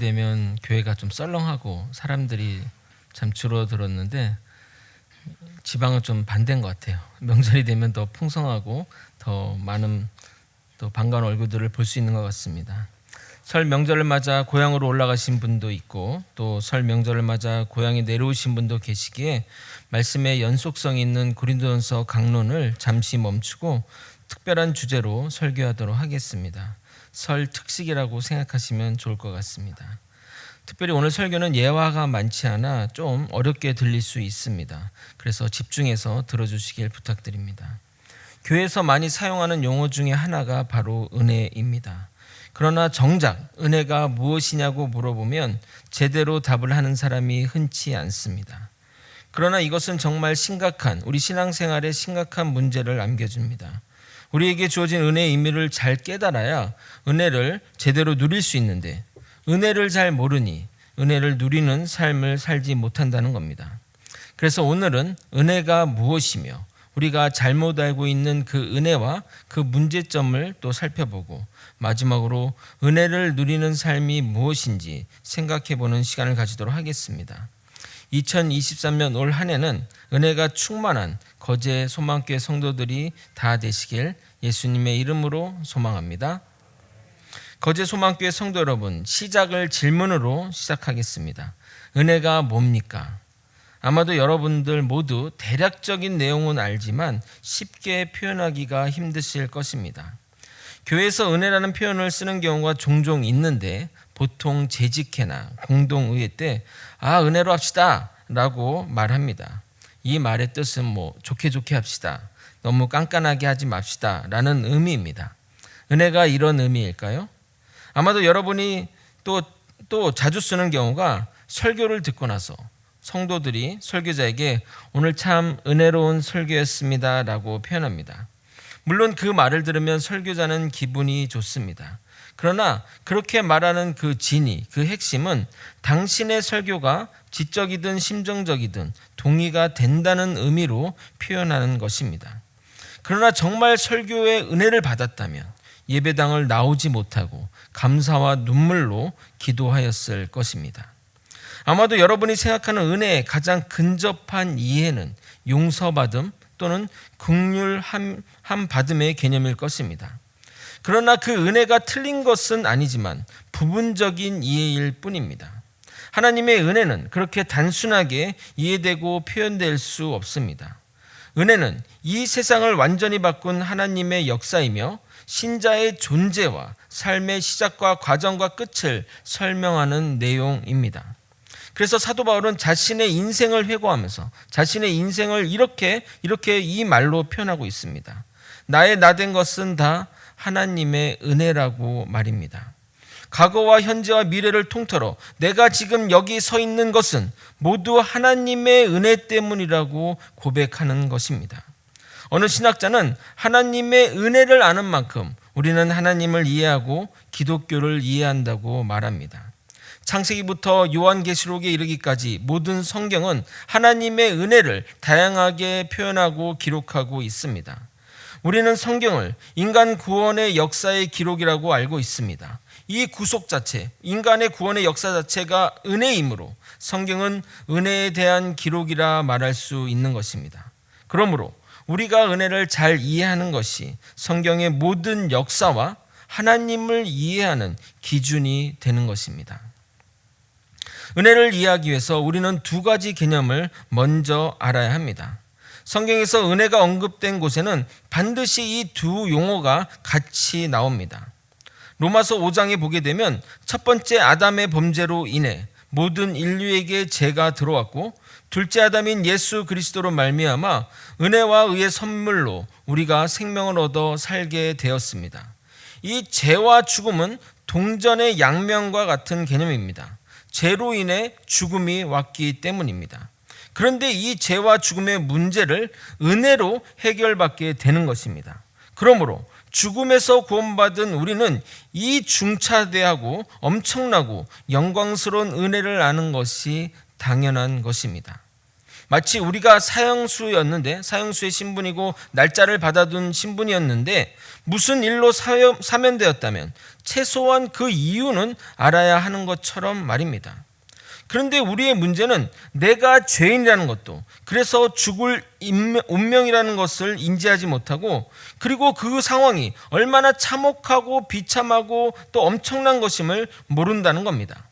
되면 교회가 좀 썰렁하고 사람들이 참 줄어들었는데 지방은 좀 반대인 것 같아요. 명절이 되면 더 풍성하고 더 많은 또 반가운 얼굴들을 볼 수 있는 것 같습니다. 설 명절을 맞아 고향으로 올라가신 분도 있고 또 설 명절을 맞아 고향에 내려오신 분도 계시기에 말씀의 연속성 있는 고린도전서 강론을 잠시 멈추고 특별한 주제로 설교하도록 하겠습니다. 설 특식이라고 생각하시면 좋을 것 같습니다. 특별히 오늘 설교는 예화가 많지 않아 좀 어렵게 들릴 수 있습니다. 그래서 집중해서 들어주시길 부탁드립니다. 교회에서 많이 사용하는 용어 중에 하나가 바로 은혜입니다. 그러나 정작 은혜가 무엇이냐고 물어보면 제대로 답을 하는 사람이 흔치 않습니다. 그러나 이것은 정말 심각한, 우리 신앙생활에 심각한 문제를 남겨줍니다. 우리에게 주어진 은혜의 의미를 잘 깨달아야 은혜를 제대로 누릴 수 있는데 은혜를 잘 모르니 은혜를 누리는 삶을 살지 못한다는 겁니다. 그래서 오늘은 은혜가 무엇이며 우리가 잘못 알고 있는 그 은혜와 그 문제점을 또 살펴보고 마지막으로 은혜를 누리는 삶이 무엇인지 생각해보는 시간을 가지도록 하겠습니다. 2023년 올 한 해는 은혜가 충만한 거제 소망교회 성도들이 다 되시길 예수님의 이름으로 소망합니다. 거제 소망교회 성도 여러분, 시작을 질문으로 시작하겠습니다. 은혜가 뭡니까? 아마도 여러분들 모두 대략적인 내용은 알지만 쉽게 표현하기가 힘드실 것입니다. 교회에서 은혜라는 표현을 쓰는 경우가 종종 있는데 보통 재직회나 공동의회 때 은혜로 합시다 라고 말합니다. 이 말의 뜻은 좋게 합시다, 너무 깐깐하게 하지 맙시다 라는 의미입니다. 은혜가 이런 의미일까요? 아마도 여러분이 또 자주 쓰는 경우가 설교를 듣고 나서 성도들이 설교자에게 오늘 참 은혜로운 설교였습니다 라고 표현합니다. 물론 그 말을 들으면 설교자는 기분이 좋습니다. 그러나 그렇게 말하는 그 진위, 그 핵심은 당신의 설교가 지적이든 심정적이든 동의가 된다는 의미로 표현하는 것입니다. 그러나 정말 설교의 은혜를 받았다면 예배당을 나오지 못하고 감사와 눈물로 기도하였을 것입니다. 아마도 여러분이 생각하는 은혜의 가장 근접한 이해는 용서받음 또는 긍휼함 받음의 개념일 것입니다. 그러나 그 은혜가 틀린 것은 아니지만 부분적인 이해일 뿐입니다. 하나님의 은혜는 그렇게 단순하게 이해되고 표현될 수 없습니다. 은혜는 이 세상을 완전히 바꾼 하나님의 역사이며 신자의 존재와 삶의 시작과 과정과 끝을 설명하는 내용입니다. 그래서 사도 바울은 자신의 인생을 회고하면서 자신의 인생을 이렇게 이 말로 표현하고 있습니다. 나의 나된 것은 다 하나님의 은혜라고 말입니다. 과거와 현재와 미래를 통틀어 내가 지금 여기 서 있는 것은 모두 하나님의 은혜 때문이라고 고백하는 것입니다. 어느 신학자는 하나님의 은혜를 아는 만큼 우리는 하나님을 이해하고 기독교를 이해한다고 말합니다. 창세기부터 요한계시록에 이르기까지 모든 성경은 하나님의 은혜를 다양하게 표현하고 기록하고 있습니다. 우리는 성경을 인간 구원의 역사의 기록이라고 알고 있습니다. 이 구속 자체, 인간의 구원의 역사 자체가 은혜이므로 성경은 은혜에 대한 기록이라 말할 수 있는 것입니다. 그러므로 우리가 은혜를 잘 이해하는 것이 성경의 모든 역사와 하나님을 이해하는 기준이 되는 것입니다. 은혜를 이해하기 위해서 우리는 두 가지 개념을 먼저 알아야 합니다. 성경에서 은혜가 언급된 곳에는 반드시 이 두 용어가 같이 나옵니다. 로마서 5장에 보게 되면 첫 번째 아담의 범죄로 인해 모든 인류에게 죄가 들어왔고 둘째 아담인 예수 그리스도로 말미암아 은혜와 의의 선물로 우리가 생명을 얻어 살게 되었습니다. 이 죄와 죽음은 동전의 양면과 같은 개념입니다. 죄로 인해 죽음이 왔기 때문입니다. 그런데 이 죄와 죽음의 문제를 은혜로 해결받게 되는 것입니다. 그러므로 죽음에서 구원받은 우리는 이 중차대하고 엄청나고 영광스러운 은혜를 아는 것이 당연한 것입니다. 마치 우리가 사형수였는데, 사형수의 신분이고 날짜를 받아둔 신분이었는데 무슨 일로 사면되었다면 최소한 그 이유는 알아야 하는 것처럼 말입니다. 그런데 우리의 문제는 내가 죄인이라는 것도, 그래서 죽을 운명이라는 것을 인지하지 못하고, 그리고 그 상황이 얼마나 참혹하고 비참하고 또 엄청난 것임을 모른다는 겁니다.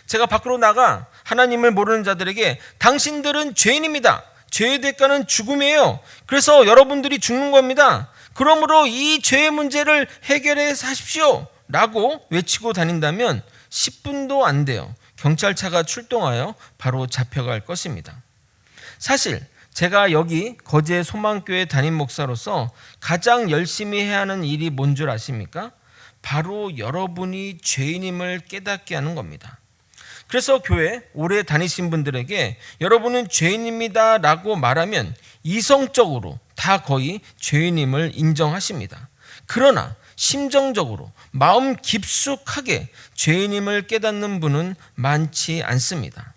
제가 밖으로 나가 하나님을 모르는 자들에게 당신들은 죄인입니다. 죄의 대가는 죽음이에요. 그래서 여러분들이 죽는 겁니다. 그러므로 이 죄의 문제를 해결해 하십시오 라고 외치고 다닌다면 10분도 안 돼요. 경찰차가 출동하여 바로 잡혀갈 것입니다. 사실 제가 여기 거제 소망교회 담임 목사로서 가장 열심히 해야 하는 일이 뭔 줄 아십니까? 바로 여러분이 죄인임을 깨닫게 하는 겁니다. 그래서 교회 오래 다니신 분들에게 여러분은 죄인입니다 라고 말하면 이성적으로 다 거의 죄인임을 인정하십니다. 그러나 심정적으로 마음 깊숙하게 죄인임을 깨닫는 분은 많지 않습니다.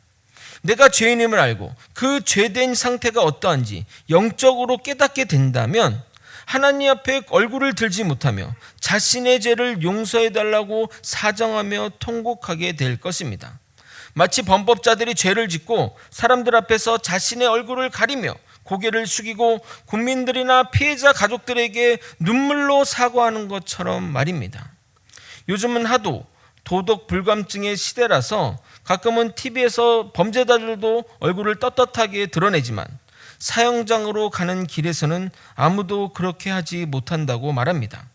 내가 죄인임을 알고 그 죄된 상태가 어떠한지 영적으로 깨닫게 된다면 하나님 앞에 얼굴을 들지 못하며 자신의 죄를 용서해달라고 사정하며 통곡하게 될 것입니다. 마치 범법자들이 죄를 짓고 사람들 앞에서 자신의 얼굴을 가리며 고개를 숙이고 국민들이나 피해자 가족들에게 눈물로 사과하는 것처럼 말입니다. 요즘은 하도 도덕 불감증의 시대라서 가끔은 TV에서 범죄자들도 얼굴을 떳떳하게 드러내지만 사형장으로 가는 길에서는 아무도 그렇게 하지 못한다고 말합니다.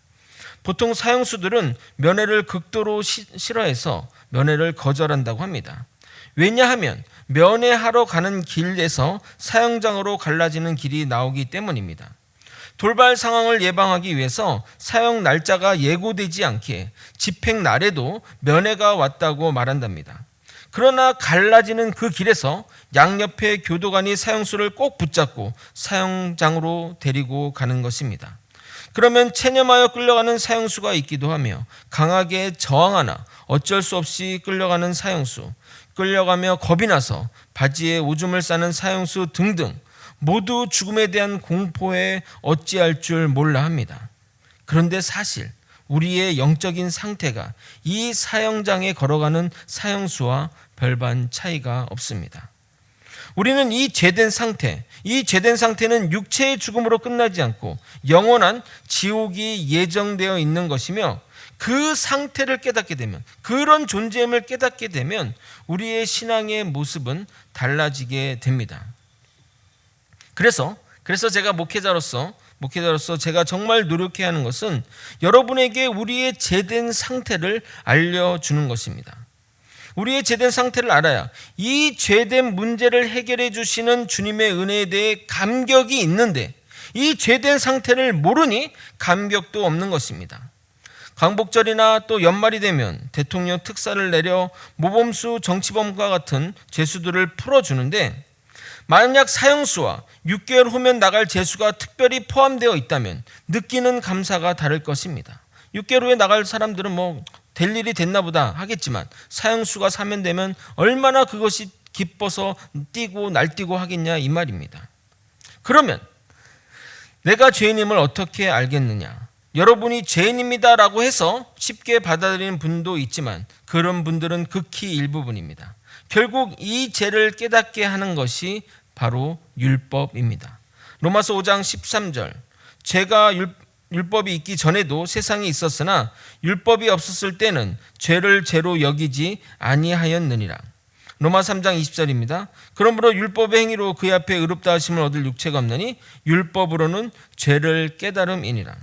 보통 사형수들은 면회를 극도로 싫어해서 면회를 거절한다고 합니다. 왜냐하면 면회하러 가는 길에서 사형장으로 갈라지는 길이 나오기 때문입니다. 돌발 상황을 예방하기 위해서 사형 날짜가 예고되지 않게 집행 날에도 면회가 왔다고 말한답니다. 그러나 갈라지는 그 길에서 양옆의 교도관이 사형수를 꼭 붙잡고 사형장으로 데리고 가는 것입니다. 그러면 체념하여 끌려가는 사형수가 있기도 하며 강하게 저항하나 어쩔 수 없이 끌려가는 사형수, 끌려가며 겁이 나서 바지에 오줌을 싸는 사형수 등등 모두 죽음에 대한 공포에 어찌할 줄 몰라 합니다. 그런데 사실 우리의 영적인 상태가 이 사형장에 걸어가는 사형수와 별반 차이가 없습니다. 우리는 이 죄된 상태는 육체의 죽음으로 끝나지 않고 영원한 지옥이 예정되어 있는 것이며, 그 상태를 깨닫게 되면, 그런 존재임을 깨닫게 되면 우리의 신앙의 모습은 달라지게 됩니다. 그래서 제가 목회자로서 제가 정말 노력해야 하는 것은 여러분에게 우리의 죄된 상태를 알려주는 것입니다. 우리의 죄된 상태를 알아야 이 죄된 문제를 해결해 주시는 주님의 은혜에 대해 감격이 있는데, 이 죄된 상태를 모르니 감격도 없는 것입니다. 광복절이나 또 연말이 되면 대통령 특사를 내려 모범수 정치범과 같은 죄수들을 풀어주는데, 만약 사형수와 6개월 후면 나갈 죄수가 특별히 포함되어 있다면 느끼는 감사가 다를 것입니다. 6개월 후에 나갈 사람들은 될 일이 됐나 보다 하겠지만, 사형수가 사면되면 얼마나 그것이 기뻐서 뛰고 날뛰고 하겠냐 이 말입니다. 그러면 내가 죄인임을 어떻게 알겠느냐? 여러분이 죄인입니다라고 해서 쉽게 받아들이는 분도 있지만 그런 분들은 극히 일부분입니다. 결국 이 죄를 깨닫게 하는 것이 바로 율법입니다. 로마서 5장 13절, 죄가 율법이 있기 전에도 세상에 있었으나 율법이 없었을 때는 죄를 죄로 여기지 아니하였느니라. 로마 3장 20절입니다. 그러므로 율법의 행위로 그의 앞에 의롭다 하심을 얻을 육체가 없느니 율법으로는 죄를 깨달음이니라.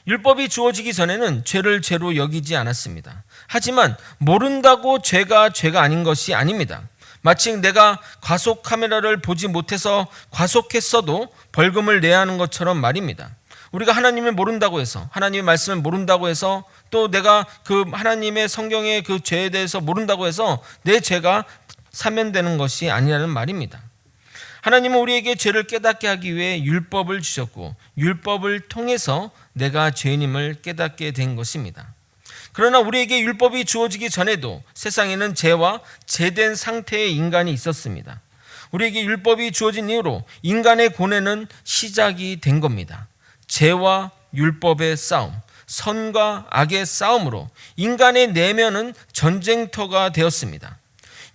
율법이 주어지기 전에는 죄를 죄로 여기지 않았습니다. 하지만 모른다고 죄가 아닌 것이 아닙니다. 마치 내가 과속 카메라를 보지 못해서 과속했어도 벌금을 내야 하는 것처럼 말입니다. 우리가 하나님을 모른다고 해서, 하나님의 말씀을 모른다고 해서, 또 내가 그 하나님의 성경의 그 죄에 대해서 모른다고 해서 내 죄가 사면되는 것이 아니라는 말입니다. 하나님은 우리에게 죄를 깨닫게 하기 위해 율법을 주셨고, 율법을 통해서 내가 죄인임을 깨닫게 된 것입니다. 그러나 우리에게 율법이 주어지기 전에도 세상에는 죄와 죄된 상태의 인간이 있었습니다. 우리에게 율법이 주어진 이후로 인간의 고뇌는 시작이 된 겁니다. 죄와 율법의 싸움, 선과 악의 싸움으로 인간의 내면은 전쟁터가 되었습니다.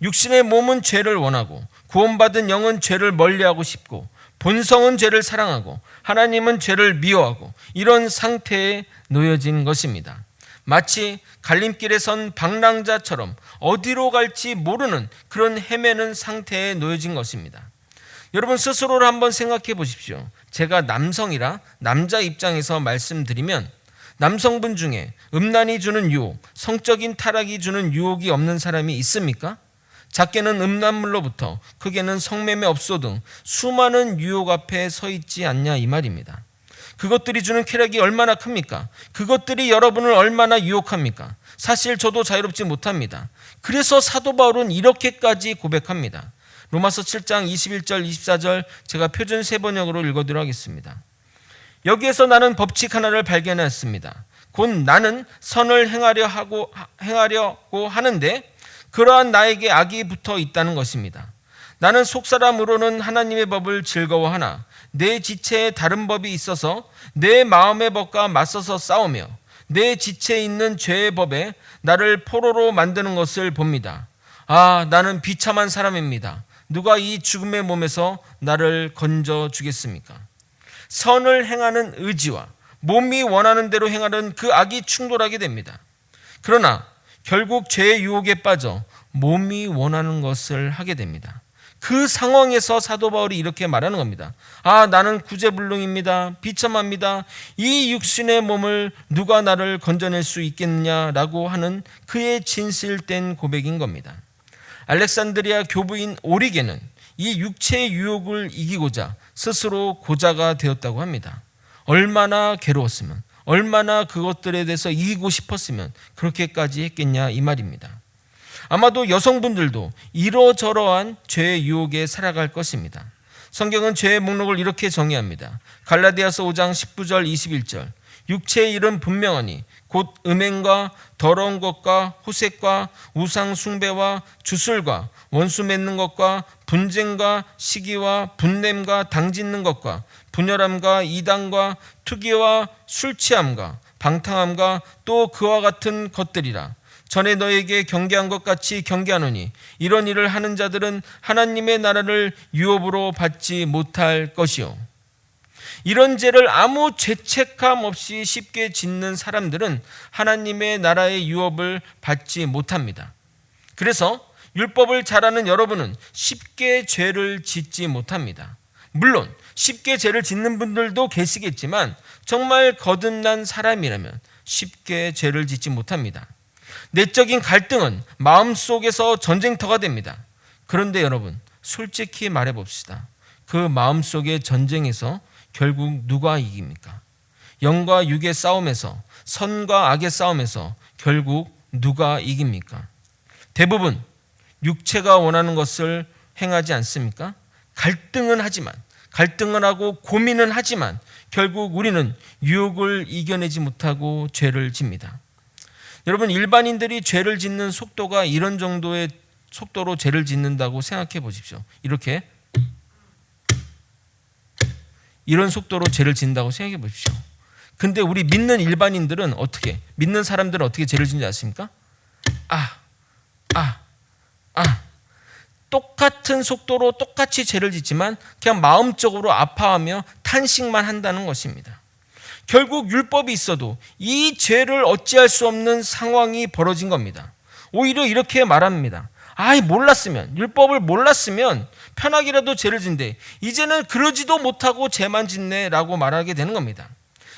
육신의 몸은 죄를 원하고 구원받은 영은 죄를 멀리하고 싶고 본성은 죄를 사랑하고 하나님은 죄를 미워하고 이런 상태에 놓여진 것입니다. 마치 갈림길에 선 방랑자처럼 어디로 갈지 모르는 그런 헤매는 상태에 놓여진 것입니다. 여러분 스스로를 한번 생각해 보십시오. 제가 남성이라 남자 입장에서 말씀드리면 남성분 중에 음란이 주는 유혹, 성적인 타락이 주는 유혹이 없는 사람이 있습니까? 작게는 음란물로부터 크게는 성매매 업소 등 수많은 유혹 앞에 서 있지 않냐 이 말입니다. 그것들이 주는 쾌락이 얼마나 큽니까? 그것들이 여러분을 얼마나 유혹합니까? 사실 저도 자유롭지 못합니다. 그래서 사도 바울은 이렇게까지 고백합니다. 로마서 7장 21절 24절 제가 표준 세번역으로 읽어드리도록 하겠습니다. 여기에서 나는 법칙 하나를 발견했습니다. 곧 나는 선을 행하려고 하는데 그러한 나에게 악이 붙어 있다는 것입니다. 나는 속사람으로는 하나님의 법을 즐거워하나 내 지체에 다른 법이 있어서 내 마음의 법과 맞서서 싸우며 내 지체에 있는 죄의 법에 나를 포로로 만드는 것을 봅니다. 아, 나는 비참한 사람입니다. 누가 이 죽음의 몸에서 나를 건져 주겠습니까? 선을 행하는 의지와 몸이 원하는 대로 행하는 그 악이 충돌하게 됩니다. 그러나 결국 죄의 유혹에 빠져 몸이 원하는 것을 하게 됩니다. 그 상황에서 사도 바울이 이렇게 말하는 겁니다. 아, 나는 구제불능입니다. 비참합니다. 이 육신의 몸을 누가 나를 건져낼 수 있겠느냐라고 하는 그의 진실된 고백인 겁니다. 알렉산드리아 교부인 오리게는 이 육체의 유혹을 이기고자 스스로 고자가 되었다고 합니다. 얼마나 괴로웠으면, 얼마나 그것들에 대해서 이기고 싶었으면 그렇게까지 했겠냐 이 말입니다. 아마도 여성분들도 이러저러한 죄의 유혹에 살아갈 것입니다. 성경은 죄의 목록을 이렇게 정의합니다. 갈라디아서 5장 19절 21절 육체의 일은 분명하니 곧 음행과 더러운 것과 호색과 우상 숭배와 주술과 원수 맺는 것과 분쟁과 시기와 분냄과 당짓는 것과 분열함과 이단과 투기와 술 취함과 방탕함과 또 그와 같은 것들이라. 전에 너에게 경계한 것 같이 경계하노니 이런 일을 하는 자들은 하나님의 나라를 유업으로 받지 못할 것이요. 이런 죄를 아무 죄책감 없이 쉽게 짓는 사람들은 하나님의 나라의 유업을 받지 못합니다. 그래서 율법을 잘하는 여러분은 쉽게 죄를 짓지 못합니다. 물론 쉽게 죄를 짓는 분들도 계시겠지만 정말 거듭난 사람이라면 쉽게 죄를 짓지 못합니다. 내적인 갈등은 마음속에서 전쟁터가 됩니다. 그런데 여러분 솔직히 말해봅시다. 그 마음속의 전쟁에서 결국 누가 이깁니까? 영과 육의 싸움에서, 선과 악의 싸움에서 결국 누가 이깁니까? 대부분 육체가 원하는 것을 행하지 않습니까? 갈등은 하고 고민은 하지만 결국 우리는 유혹을 이겨내지 못하고 죄를 짓니다. 여러분 일반인들이 죄를 짓는 속도가 이런 정도의 속도로 죄를 짓는다고 생각해 보십시오. 이런 속도로 죄를 짓는다고 생각해 보십시오. 근데 우리 믿는 일반인들은 믿는 사람들은 어떻게 죄를 짓는지 아십니까? 똑같은 속도로 똑같이 죄를 짓지만 그냥 마음적으로 아파하며 탄식만 한다는 것입니다. 결국 율법이 있어도 이 죄를 어찌할 수 없는 상황이 벌어진 겁니다. 오히려 이렇게 말합니다. 율법을 몰랐으면 편하게라도 죄를 짓는데 이제는 그러지도 못하고 죄만 짓네 라고 말하게 되는 겁니다.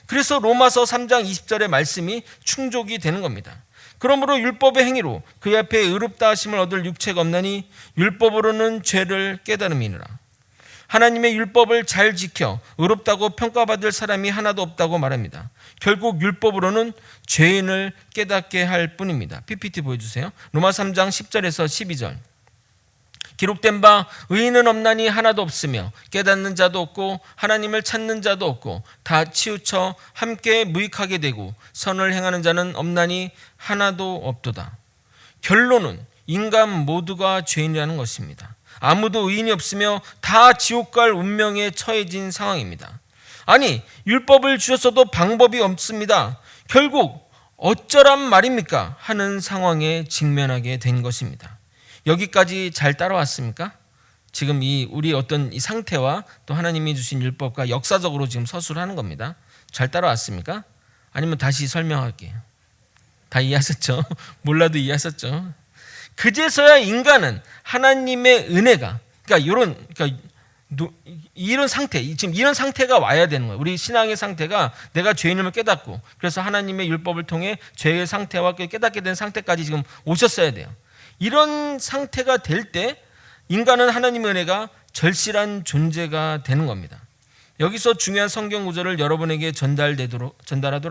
그래서 로마서 3장 20절의 말씀이 충족이 되는 겁니다. 그러므로 율법의 행위로 그 앞에 의롭다 하심을 얻을 육체가 없나니 율법으로는 죄를 깨달음이니라. 하나님의 율법을 잘 지켜 의롭다고 평가받을 사람이 하나도 없다고 말합니다. 결국 율법으로는 죄인을 깨닫게 할 뿐입니다. PPT 보여주세요. 로마 3장 10절에서 12절. 기록된 바 의인은 없나니 하나도 없으며 깨닫는 자도 없고 하나님을 찾는 자도 없고 다 치우쳐 함께 무익하게 되고 선을 행하는 자는 없나니 하나도 없도다. 결론은 인간 모두가 죄인이라는 것입니다. 아무도 의인이 없으며 다 지옥 갈 운명에 처해진 상황입니다. 아니, 율법을 주셨어도 방법이 없습니다. 결국 어쩌란 말입니까? 하는 상황에 직면하게 된 것입니다. 여기까지 잘 따라왔습니까? 지금 우리 어떤 이 상태와 또 하나님이 주신 율법과 역사적으로 지금 서술을 하는 겁니다. 잘 따라왔습니까? 아니면 다시 설명할게요. 다 이해하셨죠? 몰라도 이해하셨죠? 그제서야 인간은 하나님의 은혜가, 이런 상태, 지금 이런 상태가 와야 되는 거예요. 우리 신앙의 상태가 내가 죄인임을 깨닫고, 그래서 하나님의 율법을 통해 죄의 상태와 깨닫게 된 상태까지 지금 오셨어야 돼요. 이런 상태가 될 때 인간은 하나님의 은혜가 절실한 존재가 되는 겁니다. 여기서 중요한 성경 구절을 여러분에게 전달하도록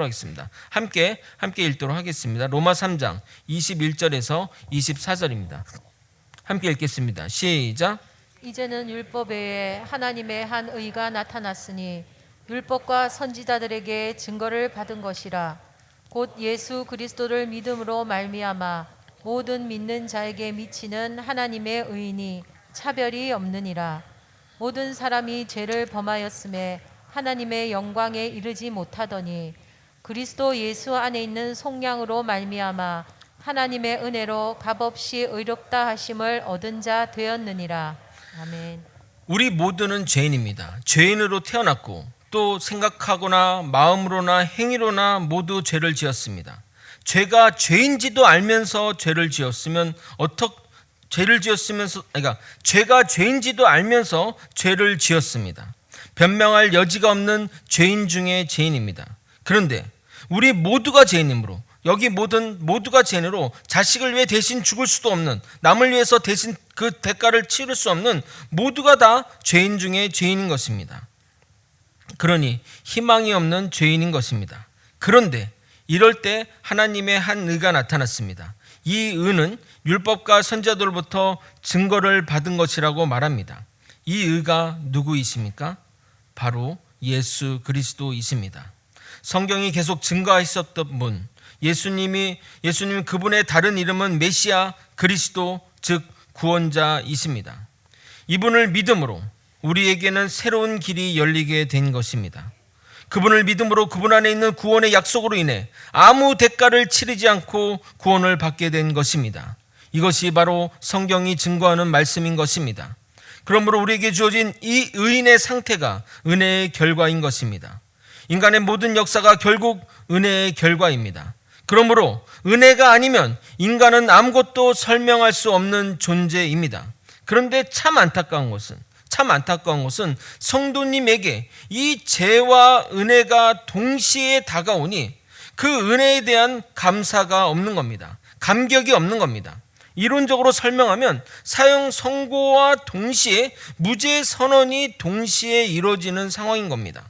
하겠습니다. 함께 읽도록 하겠습니다. 로마 3장 21절에서 24절입니다. 함께 읽겠습니다. 시작. 이제는 율법 외에 하나님의 한 의가 나타났으니 율법과 선지자들에게 증거를 받은 것이라. 곧 예수 그리스도를 믿음으로 말미암아 모든 믿는 자에게 미치는 하나님의 의인이 차별이 없느니라. 모든 사람이 죄를 범하였음에 하나님의 영광에 이르지 못하더니 그리스도 예수 안에 있는 속량으로 말미암아 하나님의 은혜로 값없이 의롭다 하심을 얻은 자 되었느니라. 아멘. 우리 모두는 죄인입니다. 죄인으로 태어났고 또 생각하거나 마음으로나 행위로나 모두 죄를 지었습니다. 죄가 죄인지도 알면서 죄를 지었으면 죄가 죄인지도 알면서 죄를 지었습니다. 변명할 여지가 없는 죄인 중에 죄인입니다. 그런데 우리 모두가 죄인이므로, 여기 모두가 죄인으로 자식을 위해 대신 죽을 수도 없는, 남을 위해서 대신 그 대가를 치를 수 없는 모두가 다 죄인 중에 죄인인 것입니다. 그러니 희망이 없는 죄인인 것입니다. 그런데 이럴 때 하나님의 한 의가 나타났습니다. 이 의는 율법과 선지자들로부터 증거를 받은 것이라고 말합니다. 이 의가 누구이십니까? 바로 예수 그리스도이십니다. 성경이 계속 증거하셨던 분, 예수님 그분의 다른 이름은 메시아 그리스도, 즉 구원자이십니다. 이분을 믿음으로 우리에게는 새로운 길이 열리게 된 것입니다. 그분을 믿음으로 그분 안에 있는 구원의 약속으로 인해 아무 대가를 치르지 않고 구원을 받게 된 것입니다. 이것이 바로 성경이 증거하는 말씀인 것입니다. 그러므로 우리에게 주어진 이 의인의 상태가 은혜의 결과인 것입니다. 인간의 모든 역사가 결국 은혜의 결과입니다. 그러므로 은혜가 아니면 인간은 아무것도 설명할 수 없는 존재입니다. 그런데 참 안타까운 것은 성도님에게 이 죄와 은혜가 동시에 다가오니 그 은혜에 대한 감사가 없는 겁니다. 감격이 없는 겁니다. 이론적으로 설명하면 사형 선고와 동시에 무죄 선언이 동시에 이루어지는 상황인 겁니다.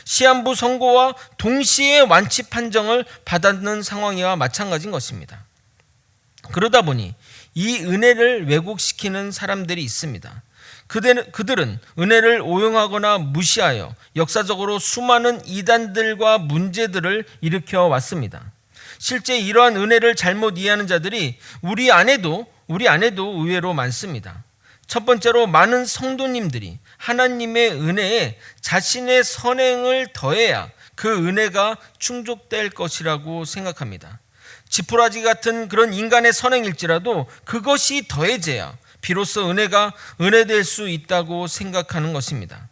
시한부 선고와 동시에 완치 판정을 받았는 상황이와 마찬가지인 것입니다. 그러다 보니 이 은혜를 왜곡시키는 사람들이 있습니다. 그들은 은혜를 오용하거나 무시하여 역사적으로 수많은 이단들과 문제들을 일으켜 왔습니다. 실제 이러한 은혜를 잘못 이해하는 자들이 우리 안에도 의외로 많습니다. 첫 번째로 많은 성도님들이 하나님의 은혜에 자신의 선행을 더해야 그 은혜가 충족될 것이라고 생각합니다. 지푸라지 같은 그런 인간의 선행일지라도 그것이 더해져야 비로소 은혜가 은혜될 수 있다고 생각하는 것입니다.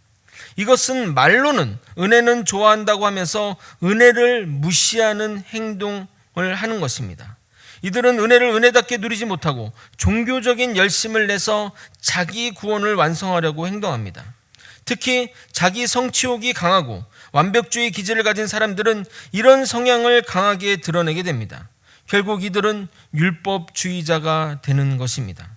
이것은 말로는 은혜는 좋아한다고 하면서 은혜를 무시하는 행동을 하는 것입니다. 이들은 은혜를 은혜답게 누리지 못하고 종교적인 열심을 내서 자기 구원을 완성하려고 행동합니다. 특히 자기 성취욕이 강하고 완벽주의 기질을 가진 사람들은 이런 성향을 강하게 드러내게 됩니다. 결국 이들은 율법주의자가 되는 것입니다.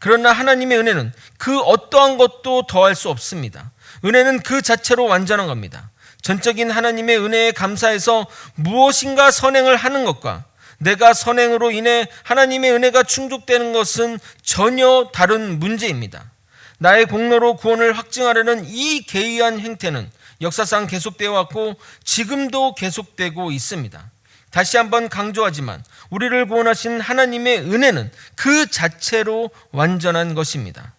그러나 하나님의 은혜는 그 어떠한 것도 더할 수 없습니다. 은혜는 그 자체로 완전한 겁니다. 전적인 하나님의 은혜에 감사해서 무엇인가 선행을 하는 것과 내가 선행으로 인해 하나님의 은혜가 충족되는 것은 전혀 다른 문제입니다. 나의 공로로 구원을 확증하려는 이 개의한 행태는 역사상 계속되어 왔고 지금도 계속되고 있습니다. 다시 한번 강조하지만 우리를 구원하신 하나님의 은혜는 그 자체로 완전한 것입니다.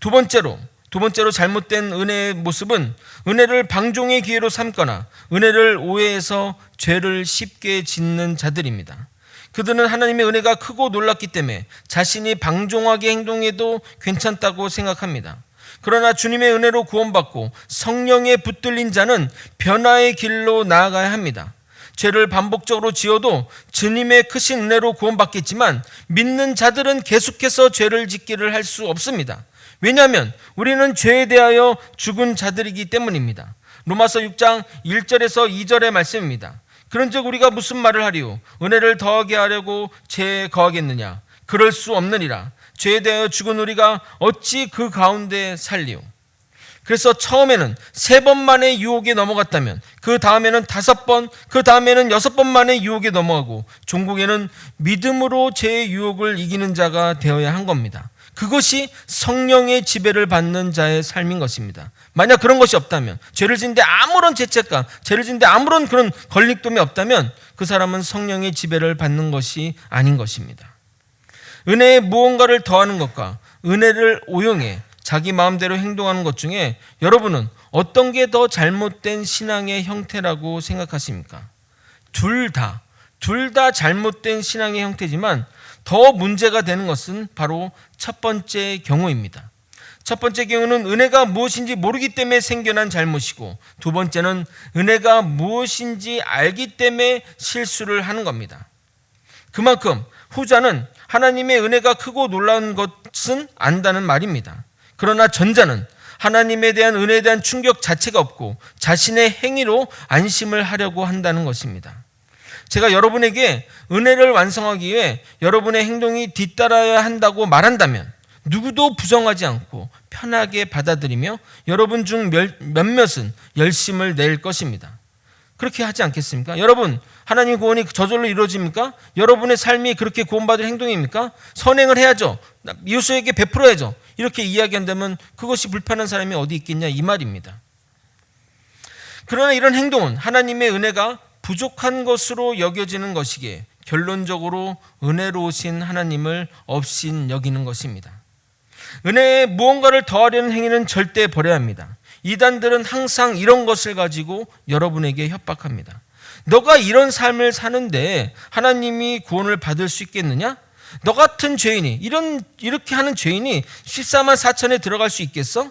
두 번째로 잘못된 은혜의 모습은 은혜를 방종의 기회로 삼거나 은혜를 오해해서 죄를 쉽게 짓는 자들입니다. 그들은 하나님의 은혜가 크고 놀랍기 때문에 자신이 방종하게 행동해도 괜찮다고 생각합니다. 그러나 주님의 은혜로 구원받고 성령에 붙들린 자는 변화의 길로 나아가야 합니다. 죄를 반복적으로 지어도 주님의 크신 은혜로 구원받겠지만 믿는 자들은 계속해서 죄를 짓기를 할 수 없습니다. 왜냐하면 우리는 죄에 대하여 죽은 자들이기 때문입니다. 로마서 6장 1절에서 2절의 말씀입니다. 그런즉 우리가 무슨 말을 하리요? 은혜를 더하게 하려고 죄에 거하겠느냐? 그럴 수 없느니라. 죄에 대하여 죽은 우리가 어찌 그 가운데 살리요? 그래서 처음에는 3번 만에 유혹에 넘어갔다면 그 다음에는 5번, 그 다음에는 6번 만에 유혹에 넘어가고 종국에는 믿음으로 죄의 유혹을 이기는 자가 되어야 한 겁니다. 그것이 성령의 지배를 받는 자의 삶인 것입니다. 만약 그런 것이 없다면, 죄를 짓는데 아무런 죄책감, 죄를 짓는데 아무런 그런 걸림돌이 없다면 그 사람은 성령의 지배를 받는 것이 아닌 것입니다. 은혜에 무언가를 더하는 것과 은혜를 오용해 자기 마음대로 행동하는 것 중에 여러분은 어떤 게 더 잘못된 신앙의 형태라고 생각하십니까? 둘 다 잘못된 신앙의 형태지만 더 문제가 되는 것은 바로 첫 번째 경우입니다. 첫 번째 경우는 은혜가 무엇인지 모르기 때문에 생겨난 잘못이고, 두 번째는 은혜가 무엇인지 알기 때문에 실수를 하는 겁니다. 그만큼 후자는 하나님의 은혜가 크고 놀라운 것은 안다는 말입니다. 그러나 전자는 하나님에 대한 은혜에 대한 충격 자체가 없고 자신의 행위로 안심을 하려고 한다는 것입니다. 제가 여러분에게 은혜를 완성하기 위해 여러분의 행동이 뒤따라야 한다고 말한다면 누구도 부정하지 않고 편하게 받아들이며 여러분 중 몇몇은 열심을 낼 것입니다. 그렇게 하지 않겠습니까? 여러분, 하나님 구원이 저절로 이루어집니까? 여러분의 삶이 그렇게 구원받을 행동입니까? 선행을 해야죠. 이웃에게 베풀어야죠. 이렇게 이야기한다면 그것이 불편한 사람이 어디 있겠냐 이 말입니다. 그러나 이런 행동은 하나님의 은혜가 부족한 것으로 여겨지는 것이기에 결론적으로 은혜로우신 하나님을 업신 여기는 것입니다. 은혜에 무언가를 더하려는 행위는 절대 버려야 합니다. 이단들은 항상 이런 것을 가지고 여러분에게 협박합니다. 너가 이런 삶을 사는데 하나님이 구원을 받을 수 있겠느냐? 너 같은 죄인이 이렇게 하는 죄인이 14만 4천에 들어갈 수 있겠어?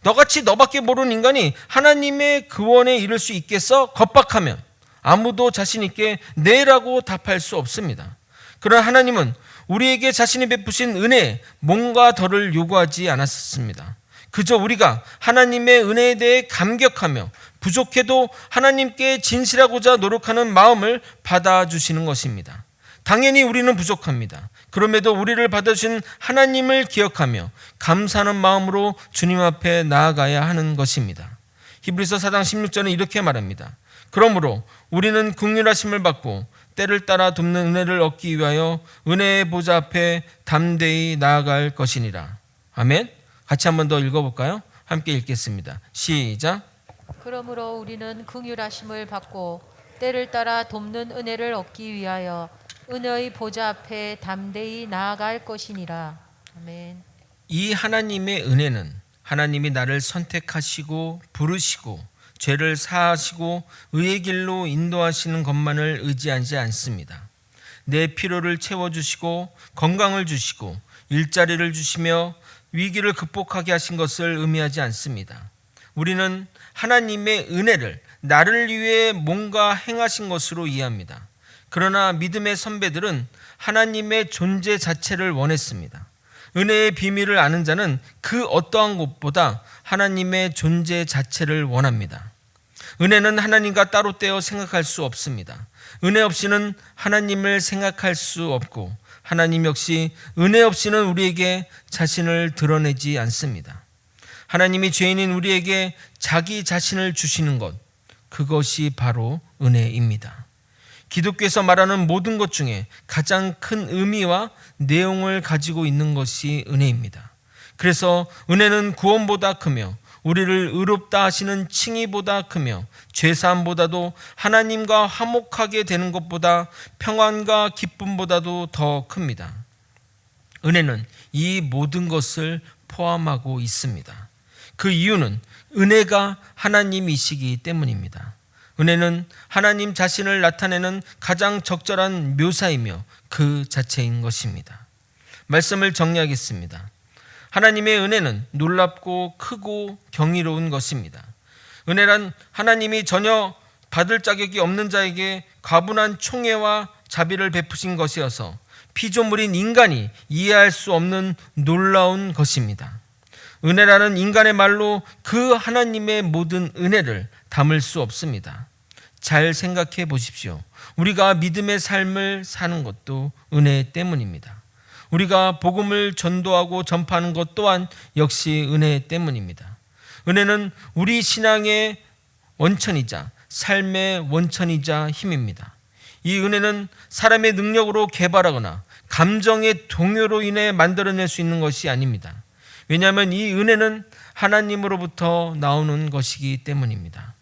너같이 너밖에 모르는 인간이 하나님의 구원에 이를 수 있겠어? 겁박하면 아무도 자신 있게 네라고 답할 수 없습니다. 그러나 하나님은 우리에게 자신이 베푸신 은혜에 뭔가 더를 요구하지 않았습니다. 그저 우리가 하나님의 은혜에 대해 감격하며 부족해도 하나님께 진실하고자 노력하는 마음을 받아주시는 것입니다. 당연히 우리는 부족합니다. 그럼에도 우리를 받아주신 하나님을 기억하며 감사하는 마음으로 주님 앞에 나아가야 하는 것입니다. 히브리서 4장 16절은 이렇게 말합니다. 그러므로 우리는 긍휼하심을 받고 때를 따라 돕는 은혜를 얻기 위하여 은혜의 보좌 앞에 담대히 나아갈 것이니라. 아멘. 같이 한 번 더 읽어볼까요? 함께 읽겠습니다. 시작. 그러므로 우리는 긍휼하심을 받고 때를 따라 돕는 은혜를 얻기 위하여 은혜의 보좌 앞에 담대히 나아갈 것이니라. 아멘. 이 하나님의 은혜는 하나님이 나를 선택하시고 부르시고 죄를 사하시고 의의 길로 인도하시는 것만을 의지하지 않습니다. 내 필요를 채워주시고 건강을 주시고 일자리를 주시며 위기를 극복하게 하신 것을 의미하지 않습니다. 우리는 하나님의 은혜를 나를 위해 뭔가 행하신 것으로 이해합니다. 그러나 믿음의 선배들은 하나님의 존재 자체를 원했습니다. 은혜의 비밀을 아는 자는 그 어떠한 것보다 하나님의 존재 자체를 원합니다. 은혜는 하나님과 따로 떼어 생각할 수 없습니다. 은혜 없이는 하나님을 생각할 수 없고 하나님 역시 은혜 없이는 우리에게 자신을 드러내지 않습니다. 하나님이 죄인인 우리에게 자기 자신을 주시는 것, 그것이 바로 은혜입니다. 기독교에서 말하는 모든 것 중에 가장 큰 의미와 내용을 가지고 있는 것이 은혜입니다. 그래서 은혜는 구원보다 크며 우리를 의롭다 하시는 칭의보다 크며 죄사함보다도 하나님과 화목하게 되는 것보다 평안과 기쁨보다도 더 큽니다. 은혜는 이 모든 것을 포함하고 있습니다. 그 이유는 은혜가 하나님이시기 때문입니다. 은혜는 하나님 자신을 나타내는 가장 적절한 묘사이며 그 자체인 것입니다. 말씀을 정리하겠습니다. 하나님의 은혜는 놀랍고 크고 경이로운 것입니다. 은혜란 하나님이 전혀 받을 자격이 없는 자에게 과분한 총애와 자비를 베푸신 것이어서 피조물인 인간이 이해할 수 없는 놀라운 것입니다. 은혜라는 인간의 말로 그 하나님의 모든 은혜를 담을 수 없습니다. 잘 생각해 보십시오. 우리가 믿음의 삶을 사는 것도 은혜 때문입니다. 우리가 복음을 전도하고 전파하는 것 또한 역시 은혜 때문입니다. 은혜는 우리 신앙의 원천이자 삶의 원천이자 힘입니다. 이 은혜는 사람의 능력으로 개발하거나 감정의 동요로 인해 만들어낼 수 있는 것이 아닙니다. 왜냐하면 이 은혜는 하나님으로부터 나오는 것이기 때문입니다.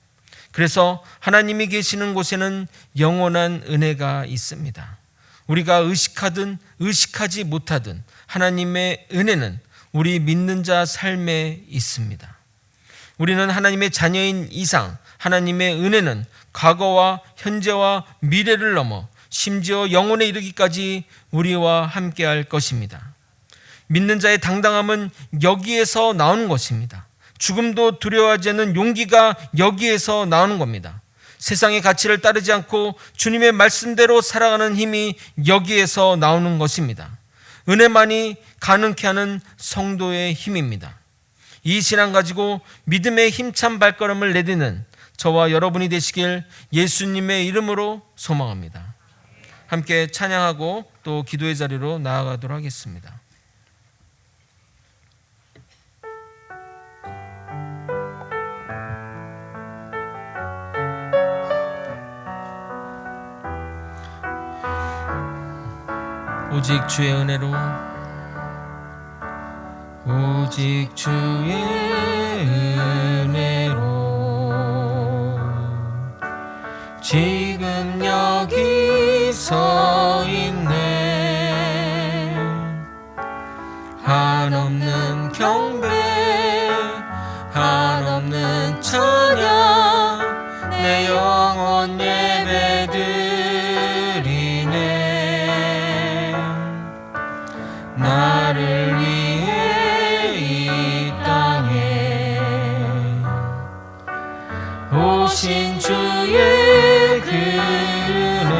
그래서 하나님이 계시는 곳에는 영원한 은혜가 있습니다. 우리가 의식하든 의식하지 못하든 하나님의 은혜는 우리 믿는 자 삶에 있습니다. 우리는 하나님의 자녀인 이상 하나님의 은혜는 과거와 현재와 미래를 넘어 심지어 영혼에 이르기까지 우리와 함께할 것입니다. 믿는 자의 당당함은 여기에서 나오는 것입니다. 죽음도 두려워하지 않는 용기가 여기에서 나오는 겁니다. 세상의 가치를 따르지 않고 주님의 말씀대로 살아가는 힘이 여기에서 나오는 것입니다. 은혜만이 가능케 하는 성도의 힘입니다. 이 신앙 가지고 믿음의 힘찬 발걸음을 내딛는 저와 여러분이 되시길 예수님의 이름으로 소망합니다. 함께 찬양하고 또 기도의 자리로 나아가도록 하겠습니다. 오직 주의 은혜로, 오직 주의 은혜로 지금 여기 서 있네. 한없는 경배, 한없는 찬양, 내 영혼 예배드리네. 나를 위해 이 땅에 오신 주의 은혜,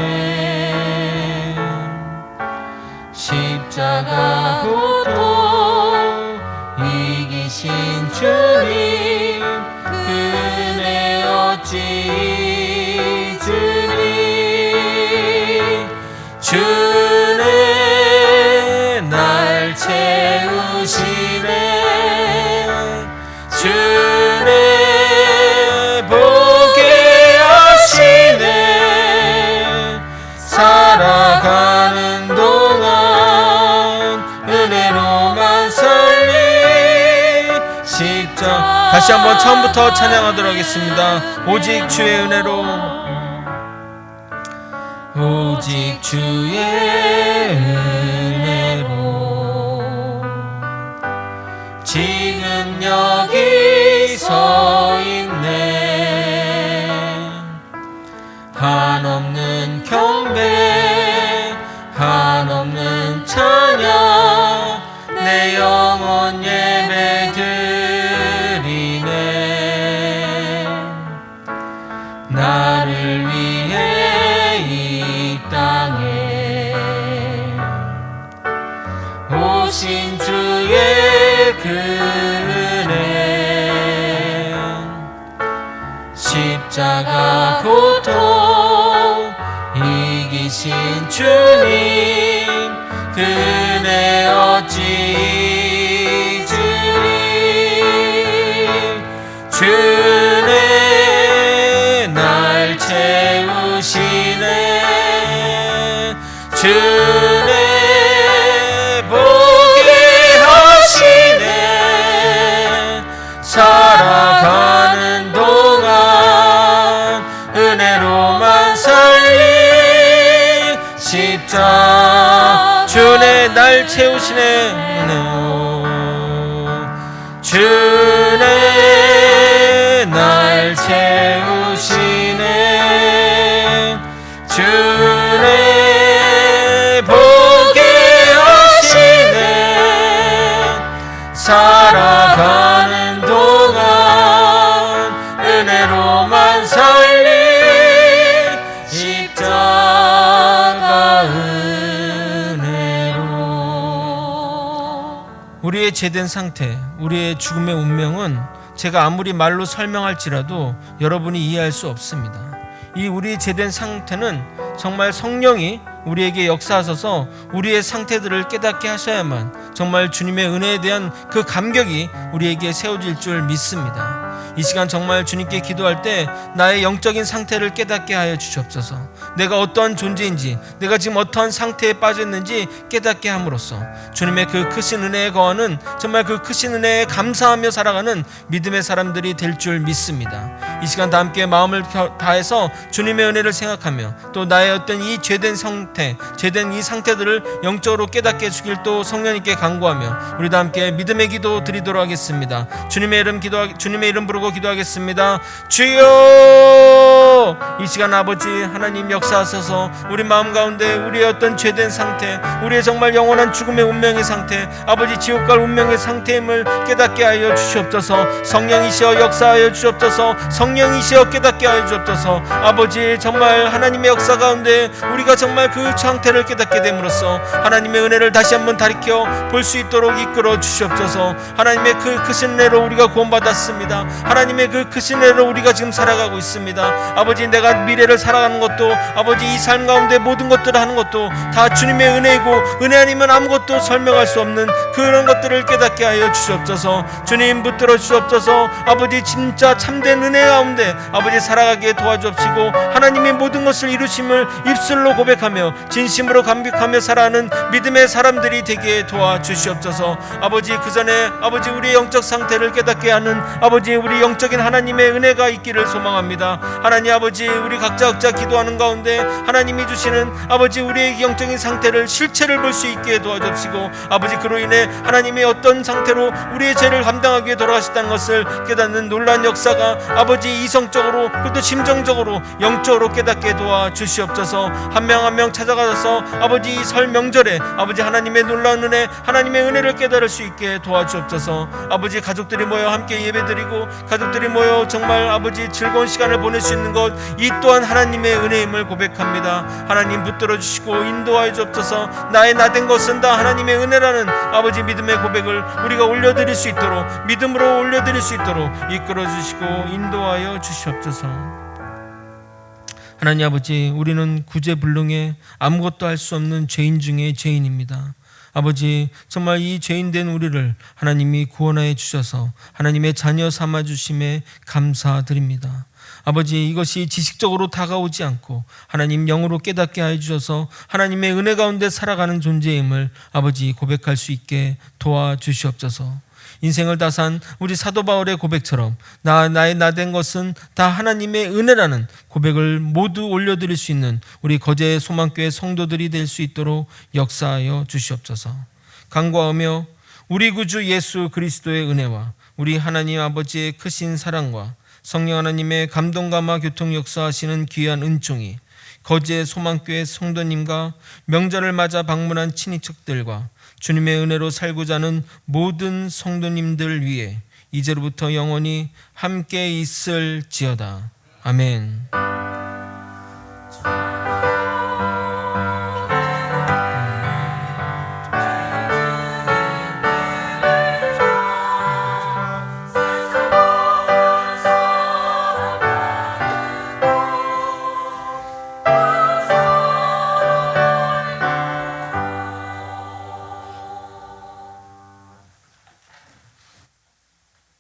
십자가 고통 이기신 주님, 그 은혜 어찌 주니. 주네 날 채우시네. 주네 보게 하시네. 살아가는 동안 은혜로만 살리 십자. 다시 한번 처음부터 찬양하도록 하겠습니다. 오직 주의 은혜로, 오직 주의 은혜로 지금 여기 서 있네. 한없는 경배, 한없는 찬양, 내 영혼 예배드리네. 나를 위해 이 땅에 오신 주의 그 은혜, 십자가 고통 이기신 주님, 그 은혜 어찌 주니. 주네 날 채우시네. 주네 보게 하시네. 살아가는 동안 은혜로만 살리 십자. 주네 날 채우시네. 주네 날 채우시네 주네 보게 하시네 살아가는 동안 은혜로만 살리 십자가 은혜로. 우리의 죄된 상태, 우리의 죽음의 운명은 제가 아무리 말로 설명할지라도 여러분이 이해할 수 없습니다. 이 우리 죄된 상태는 정말 성령이 우리에게 역사하셔서 우리의 상태들을 깨닫게 하셔야만 정말 주님의 은혜에 대한 그 감격이 우리에게 세워질 줄 믿습니다. 이 시간 정말 주님께 기도할 때 나의 영적인 상태를 깨닫게 하여 주시옵소서. 내가 어떠한 존재인지, 내가 지금 어떠한 상태에 빠졌는지 깨닫게 함으로써 주님의 그 크신 은혜에 거하는, 정말 그 크신 은혜에 감사하며 살아가는 믿음의 사람들이 될 줄 믿습니다. 이 시간 다 함께 마음을 다해서 주님의 은혜를 생각하며 또 나의 어떤 이 죄된 상태, 죄된 이 상태들을 영적으로 깨닫게 해주길 또 성령님께 간구하며 우리 다 함께 믿음의 기도 드리도록 하겠습니다. 주님의 이름 부르고 기도하겠습니다. 주여, 이 시간 아버지 하나님 역사하셔서 우리 마음 가운데 우리의 어떤 죄된 상태, 우리의 정말 영원한 죽음의 운명의 상태, 아버지 지옥 갈 운명의 상태임을 깨닫게 하여 주시옵소서. 성령이시여 역사하여 주시옵소서. 성령이시여 깨닫게 하여 주옵소서. 아버지 정말 하나님의 역사 가운데 우리가 정말 그 상태를 깨닫게 됨으로써 하나님의 은혜를 다시 한번 다리켜 볼 수 있도록 이끌어 주시옵소서. 하나님의 그 크신 은혜로 우리가 구원받았습니다. 하나님의 그 크신 은혜로 우리가 지금 살아가고 있습니다. 아버지 내가 미래를 살아가는 것도, 아버지 이 삶 가운데 모든 것들을 하는 것도 다 주님의 은혜이고, 은혜 아니면 아무것도 설명할 수 없는 그런 것들을 깨닫게 하여 주시옵소서. 주님 붙들어 주시옵소서. 아버지 진짜 참된 은혜 가운데 아버지 살아가게 도와주옵시고 하나님의 모든 것을 이루심을 입술로 고백하며 진심으로 감격하며 살아가는 믿음의 사람들이 되게 도와주시옵소서. 아버지 그 전에 아버지 우리의 영적 상태를 깨닫게 하는 아버지 우리 영적인 하나님의 은혜가 있기를 소망합니다. 하나님 아버지 우리 각자 기도하는 가운데 하나님이 주시는 아버지 우리의 영적인 상태를 실체를 볼 수 있게 도와주시고 아버지 그로 인해 하나님의 어떤 상태로 우리의 죄를 감당하기 위해 돌아가셨다는 것을 깨닫는 놀라운 역사가 아버지 이성적으로 그것도 심정적으로 영적으로 깨닫게 도와주시옵소서. 한 명 한 명 찾아가서 아버지 이 설 명절에 아버지 하나님의 놀라운 은혜, 하나님의 은혜를 깨달을 수 있게 도와주옵소서. 아버지 가족들이 모여 함께 예배드리고 가족들이 모여 정말 아버지 즐거운 시간을 보낼 수 있는 것, 이 또한 하나님의 은혜임을 고백합니다. 하나님 붙들어 주시고 인도하여 주옵소서. 나의 나된 것은 다 하나님의 은혜라는 아버지 믿음의 고백을 우리가 올려드릴 수 있도록, 믿음으로 올려드릴 수 있도록 이끌어 주시고 인도하여 주시옵소서. 하나님 아버지 우리는 구제불능에 아무것도 할 수 없는 죄인 중에 죄인입니다. 아버지 정말 이 죄인된 우리를 하나님이 구원하여 주셔서 하나님의 자녀 삼아주심에 감사드립니다. 아버지 이것이 지식적으로 다가오지 않고 하나님 영으로 깨닫게 하여 주셔서 하나님의 은혜 가운데 살아가는 존재임을 아버지 고백할 수 있게 도와주시옵소서. 인생을 다 산 우리 사도 바울의 고백처럼 나의 나된 것은 다 하나님의 은혜라는 고백을 모두 올려드릴 수 있는 우리 거제 소망교회 성도들이 될 수 있도록 역사하여 주시옵소서. 간구하며 우리 구주 예수 그리스도의 은혜와 우리 하나님 아버지의 크신 사랑과 성령 하나님의 감동감화 교통 역사하시는 귀한 은총이 거제 소망교회 성도님과 명절을 맞아 방문한 친인척들과 주님의 은혜로 살고자 하는 모든 성도님들 위해 이제로부터 영원히 함께 있을지어다. 아멘.